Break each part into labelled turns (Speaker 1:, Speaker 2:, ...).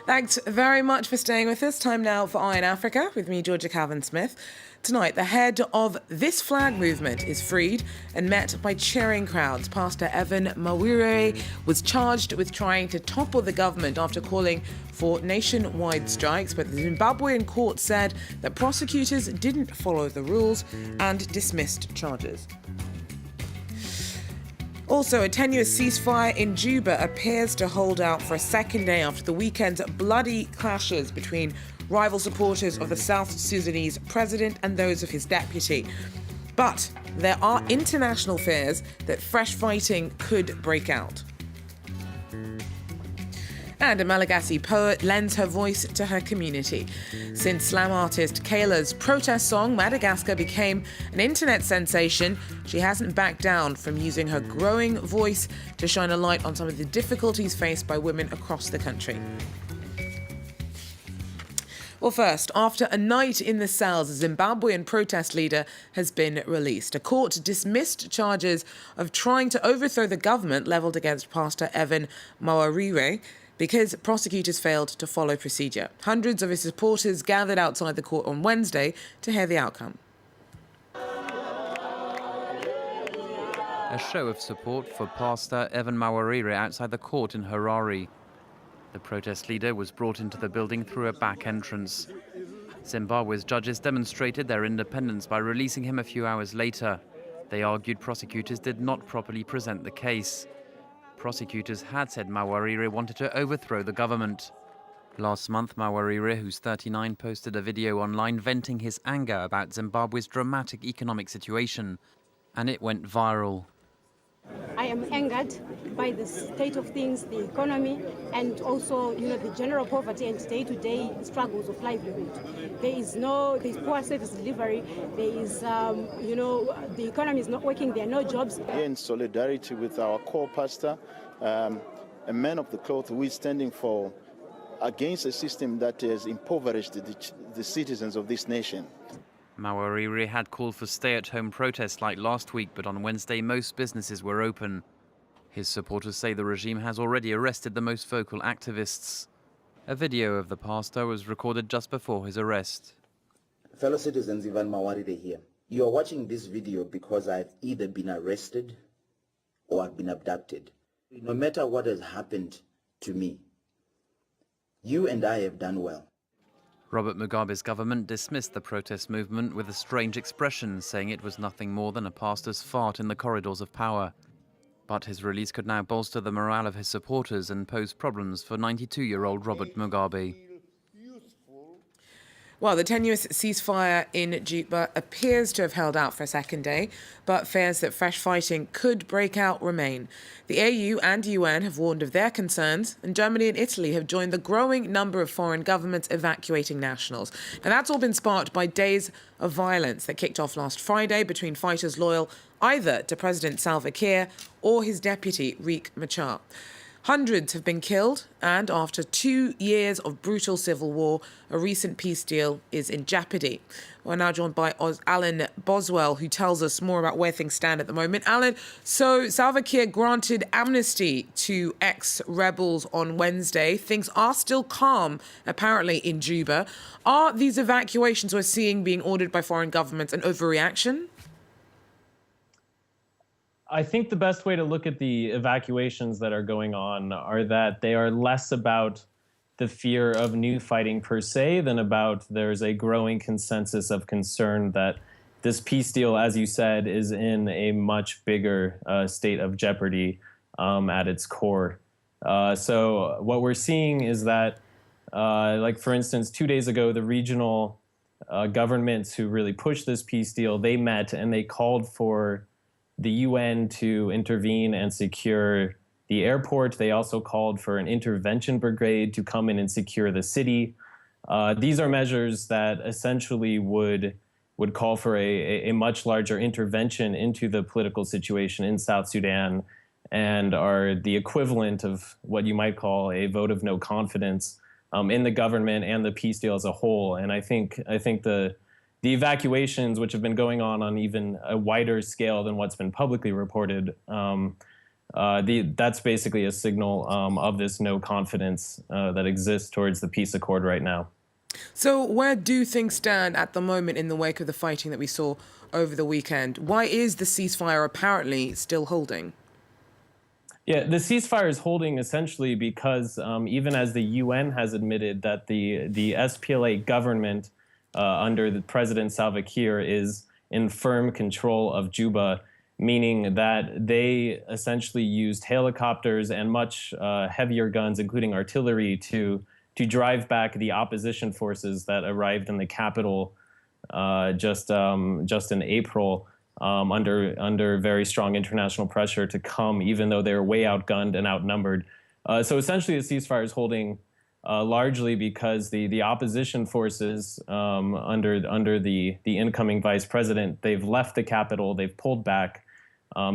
Speaker 1: Thanks very much for staying with us. Time now for Eye in Africa with me, Georgia Calvin-Smith. Tonight, the head of this flag movement is freed and met by cheering crowds. Pastor Evan Mawarire was charged with trying to topple the government after calling for nationwide strikes, but the Zimbabwean court said that prosecutors didn't follow the rules and dismissed charges. Also, a tenuous ceasefire in Juba appears to hold out for a second day after the weekend's bloody clashes between rival supporters of the South Sudanese president and those of his deputy. But there are international fears that fresh fighting could break out. And a Malagasy poet lends her voice to her community. Since slam artist Kayla's protest song Madagascar became an internet sensation, she hasn't backed down from using her growing voice to shine a light on some of the difficulties faced by women across the country. Well, first, after a night in the cells, a Zimbabwean protest leader has been released. A court dismissed charges of trying to overthrow the government levelled against Pastor Evan Mawarire because prosecutors failed to follow procedure. Hundreds of his supporters gathered outside the court on Wednesday to hear the outcome.
Speaker 2: A show of support for Pastor Evan Mawarire outside the court in Harare. The protest leader was brought into the building through a back entrance. Zimbabwe's judges demonstrated their independence by releasing him a few hours later. They argued prosecutors did not properly present the case. Prosecutors had said Mawarire wanted to overthrow the government. Last month, Mawarire, who's 39, posted a video online venting his anger about Zimbabwe's dramatic economic situation, and it went viral.
Speaker 3: I am angered by the state of things, the economy, and also, the general poverty and day-to-day struggles of livelihood. There's poor service delivery. There is, the economy is not working. There are no jobs.
Speaker 4: In solidarity with our core pastor, a man of the cloth who is standing against a system that has impoverished the citizens of this nation.
Speaker 2: Mawarire had called for stay-at-home protests like last week, but on Wednesday most businesses were open. His supporters say the regime has already arrested the most vocal activists. A video of the pastor was recorded just before his arrest.
Speaker 5: Fellow citizens, Evan Mawarire here. You are watching this video because I've either been arrested or I've been abducted. No matter what has happened to me, you and I have done well.
Speaker 2: Robert Mugabe's government dismissed the protest movement with a strange expression, saying it was nothing more than a pastor's fart in the corridors of power. But his release could now bolster the morale of his supporters and pose problems for 92-year-old Robert Mugabe.
Speaker 1: Well, the tenuous ceasefire in Juba appears to have held out for a second day, but fears that fresh fighting could break out remain. The AU and UN have warned of their concerns, and Germany and Italy have joined the growing number of foreign governments evacuating nationals. And that's all been sparked by days of violence that kicked off last Friday between fighters loyal either to President Salva Kiir or his deputy, Riek Machar. Hundreds have been killed, and after 2 years of brutal civil war, a recent peace deal is in jeopardy. We're now joined by Alan Boswell, who tells us more about where things stand at the moment. Alan, so Salva Kiir granted amnesty to ex-rebels on Wednesday. Things are still calm, apparently, in Juba. Are these evacuations we're seeing being ordered by foreign governments an overreaction?
Speaker 6: I think the best way to look at the evacuations that are going on are that they are less about the fear of new fighting per se than about there's a growing consensus of concern that this peace deal, as you said, is in a much bigger state of jeopardy at its core. So what we're seeing is that, like for instance, 2 days ago, the regional governments who really pushed this peace deal, they met and they called for the UN to intervene and secure the airport. They also called for an intervention brigade to come in and secure the city. These are measures that essentially would call for a much larger intervention into the political situation in South Sudan and are the equivalent of what you might call a vote of no confidence in the government and the peace deal as a whole. And I think the evacuations, which have been going on even a wider scale than what's been publicly reported, that's basically a signal of this no confidence that exists towards the peace accord right now.
Speaker 1: So where do things stand at the moment in the wake of the fighting that we saw over the weekend? Why is the ceasefire apparently still holding?
Speaker 6: Yeah, the ceasefire is holding essentially because even as the UN has admitted that the SPLA government under the President Salva Kiir is in firm control of Juba, meaning that they essentially used helicopters and much heavier guns, including artillery, to drive back the opposition forces that arrived in the capital just in April under very strong international pressure to come, even though they were way outgunned and outnumbered. So essentially, the ceasefire is holding largely because the opposition forces under the incoming vice president, they've left the capital, they've pulled back,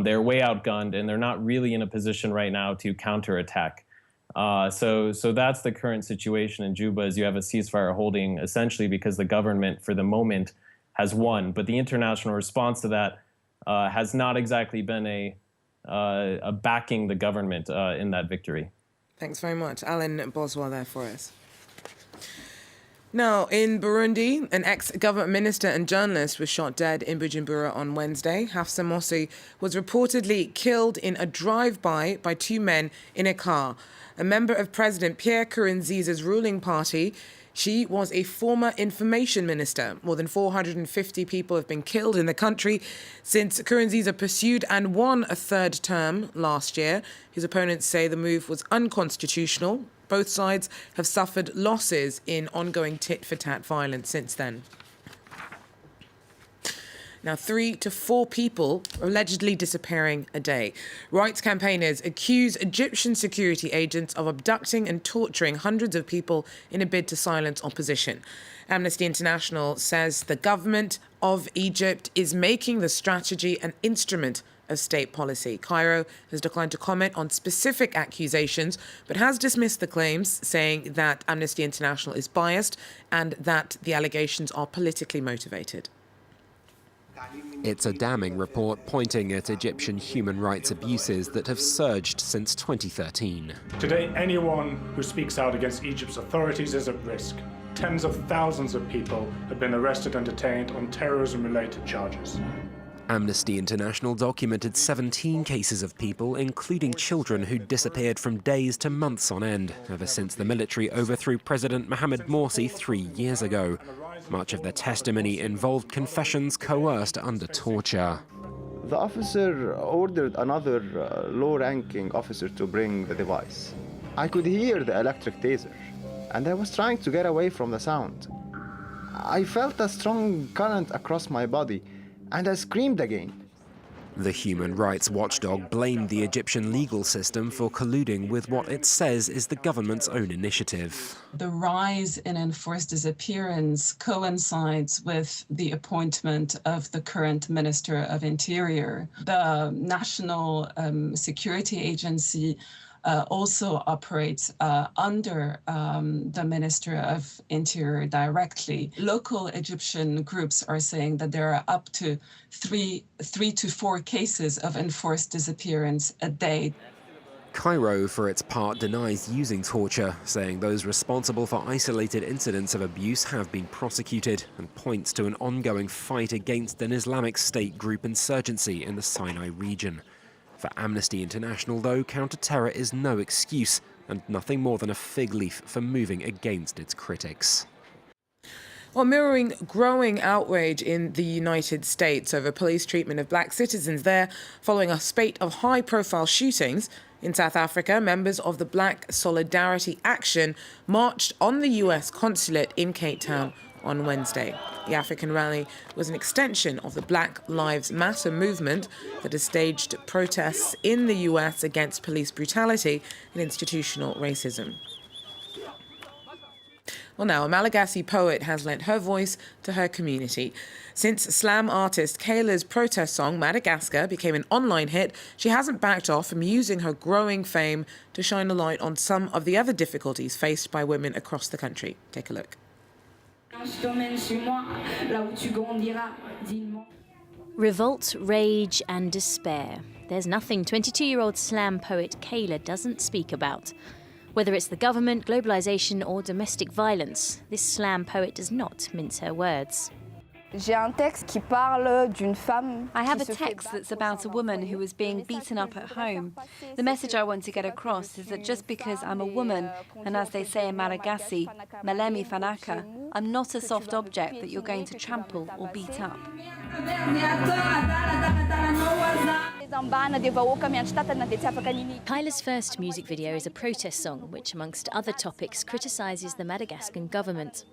Speaker 6: they're way outgunned, and they're not really in a position right now to counterattack. So that's the current situation in Juba, is you have a ceasefire holding essentially because the government, for the moment, has won. But the international response to that has not exactly been a backing the government in that victory.
Speaker 1: Thanks very much. Alan Boswell there for us. Now, in Burundi, an ex-government minister and journalist was shot dead in Bujumbura on Wednesday. Hafsa Mossi was reportedly killed in a drive-by by two men in a car. A member of President Pierre Nkurunziza's ruling party, she was a former information minister. More than 450 people have been killed in the country since Nkurunziza pursued and won a third term last year. His opponents say the move was unconstitutional. Both sides have suffered losses in ongoing tit-for-tat violence since then. Now, 3 to 4 people are allegedly disappearing a day. Rights campaigners accuse Egyptian security agents of abducting and torturing hundreds of people in a bid to silence opposition. Amnesty International says the government of Egypt is making the strategy an instrument of state policy. Cairo has declined to comment on specific accusations, but has dismissed the claims, saying that Amnesty International is biased and that the allegations are politically motivated.
Speaker 7: It's a damning report pointing at Egyptian human rights abuses that have surged since 2013.
Speaker 8: Today, anyone who speaks out against Egypt's authorities is at risk. Tens of thousands of people have been arrested and detained on terrorism-related charges.
Speaker 7: Amnesty International documented 17 cases of people, including children, who disappeared from days to months on end, ever since the military overthrew President Mohamed Morsi 3 years ago. Much of the testimony involved confessions coerced under torture.
Speaker 9: The officer ordered another low-ranking officer to bring the device. I could hear the electric taser, and I was trying to get away from the sound. I felt a strong current across my body, and I screamed again.
Speaker 7: The human rights watchdog blamed the Egyptian legal system for colluding with what it says is the government's own initiative.
Speaker 10: The rise in enforced disappearance coincides with the appointment of the current Minister of Interior. The National Security Agency also operates under the Minister of Interior directly. Local Egyptian groups are saying that there are up to three to 4 cases of enforced disappearance a day.
Speaker 7: Cairo, for its part, denies using torture, saying those responsible for isolated incidents of abuse have been prosecuted, and points to an ongoing fight against an Islamic State group insurgency in the Sinai region. For Amnesty International, though, counter-terror is no excuse and nothing more than a fig leaf for moving against its critics.
Speaker 1: Well, mirroring growing outrage in the United States over police treatment of black citizens there following a spate of high-profile shootings, in South Africa, members of the Black Solidarity Action marched on the US consulate in Cape Town on Wednesday. The African rally was an extension of the Black Lives Matter movement that has staged protests in the US against police brutality and institutional racism. Well, now, a Malagasy poet has lent her voice to her community. Since slam artist Kayla's protest song, Madagascar, became an online hit, she hasn't backed off from using her growing fame to shine a light on some of the other difficulties faced by women across the country. Take a look.
Speaker 11: Revolt, rage and despair. There's nothing 22-year-old slam poet Kayla doesn't speak about. Whether it's the government, globalisation or domestic violence, this slam poet does not mince her words.
Speaker 12: I have a text that's about a woman who was being beaten up at home. The message I want to get across is that just because I'm a woman, and as they say in Madagascar, melemi fanaka, I'm not a soft object that you're going to trample or beat up.
Speaker 11: Kyla's first music video is a protest song which, amongst other topics, criticises the Madagascan government.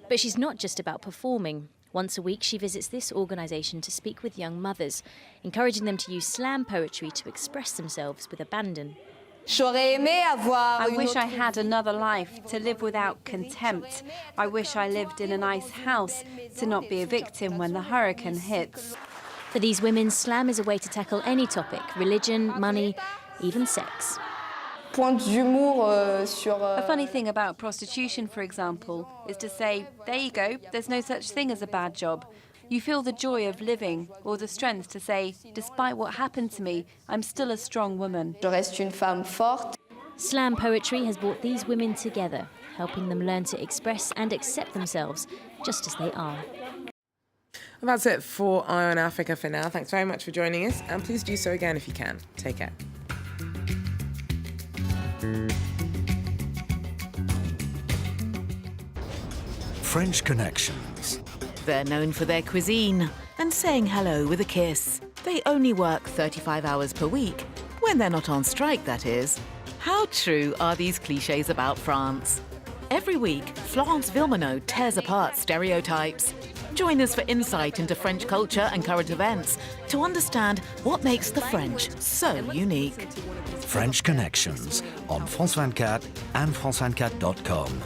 Speaker 11: But she's not just about performing. Once a week, she visits this organisation to speak with young mothers, encouraging them to use slam poetry to express themselves with abandon.
Speaker 12: I wish I had another life, to live without contempt. I wish I lived in a nice house, to not be a victim when the hurricane hits.
Speaker 11: For these women, slam is a way to tackle any topic: religion, money, even sex.
Speaker 12: A funny thing about prostitution, for example, is to say, there you go, there's no such thing as a bad job. You feel the joy of living, or the strength to say, despite what happened to me, I'm still a strong woman.
Speaker 11: Slam poetry has brought these women together, helping them learn to express and accept themselves just as they are.
Speaker 1: And that's it for Eye on Africa for now. Thanks very much for joining us, and please do so again if you can. Take care.
Speaker 13: French Connections.
Speaker 14: They're known for their cuisine and saying hello with a kiss. They only work 35 hours per week, when they're not on strike, that is. How true are these clichés about France? Every week, Florence Villeneuve tears apart stereotypes. Join us for insight into French culture and current events to understand what makes the French so unique.
Speaker 13: French Connections on France 24 and France24.com.